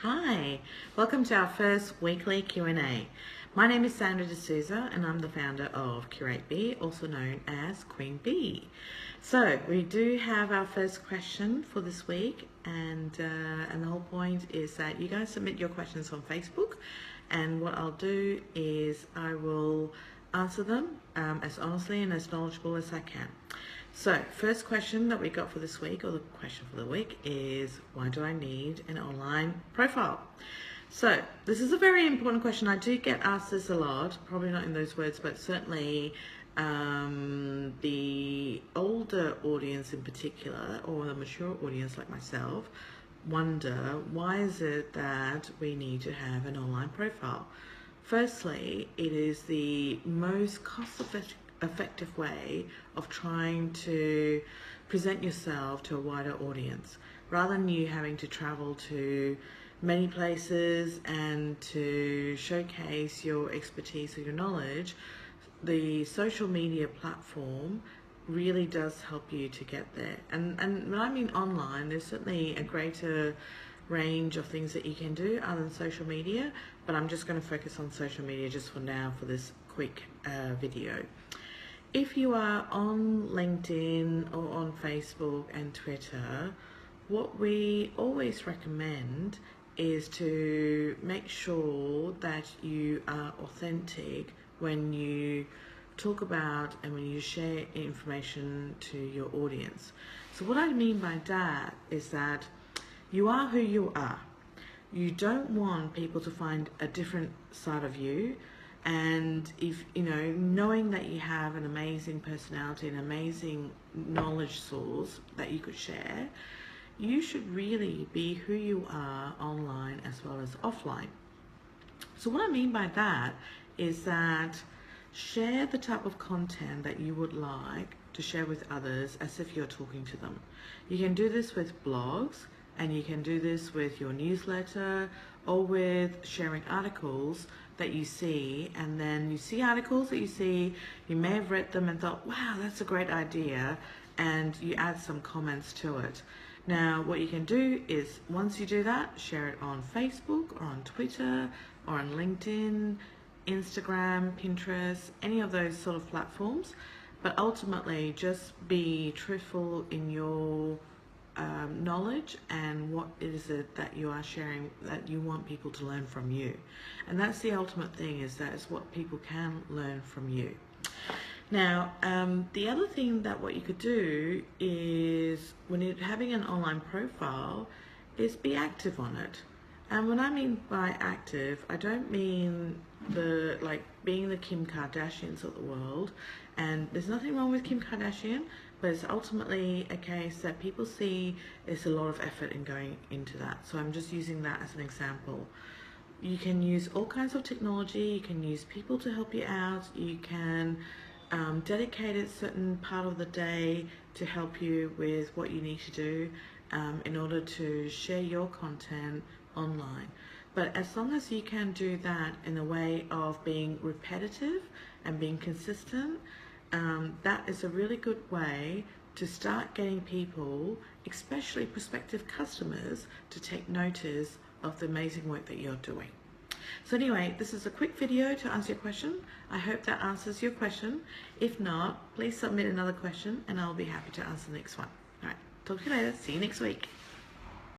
Hi, welcome to our first weekly Q&A. My name is Sandra D'Souza and I'm the founder of Curate Bee, also known as Queen Bee. So we do have our first question for this week, and the whole point is that you guys submit your questions on Facebook, and what I'll do is I will answer them as honestly and as knowledgeable as I can. So, first question that we got for this week, or the question for the week, is why do I need an online profile? So, this is a very important question. I do get asked this a lot, probably not in those words, but certainly the older audience in particular, or the mature audience like myself, wonder why is it that we need to have an online profile? Firstly, it is the most cost-effective way of trying to present yourself to a wider audience, rather than you having to travel to many places and to showcase your expertise or your knowledge. The social media platform really does help you to get there. And when I mean online, there's certainly a greater range of things that you can do other than social media, but I'm just going to focus on social media just for now for this quick video. If you are on LinkedIn or on Facebook and Twitter, what we always recommend is to make sure that you are authentic when you talk about and when you share information to your audience. So what I mean by that is that you are who you are. You don't want people to find a different side of you. And if knowing that you have an amazing personality, an amazing knowledge source that you could share, you should really be who you are online as well as offline. So what I mean by that is that share the type of content that you would like to share with others as if you're talking to them. You can do this with blogs, and you can do this with your newsletter or with sharing articles that you see, and then you see articles that you may have read them and thought, wow, that's a great idea, and you add some comments to it. Now, what you can do is, once you do that, share it on Facebook or on Twitter or on LinkedIn, Instagram, Pinterest, any of those sort of platforms, but ultimately just be truthful in your knowledge and what is it that you are sharing that you want people to learn from you. And that's the ultimate thing, is that is what people can learn from you. Now, the other thing that what you could do is, when you're having an online profile, is be active on it. And when I mean by active, I don't mean being the Kim Kardashians of the world, and there's nothing wrong with Kim Kardashian, but it's ultimately a case that people see there's a lot of effort in going into that. So I'm just using that as an example. You can use all kinds of technology, you can use people to help you out, you can dedicate a certain part of the day to help you with what you need to do in order to share your content online. But as long as you can do that in a way of being repetitive and being consistent, that is a really good way to start getting people, especially prospective customers, to take notice of the amazing work that you're doing. So anyway, this is a quick video to answer your question. I hope that answers your question. If not, please submit another question and I'll be happy to answer the next one. All right, talk to you later. See you next week.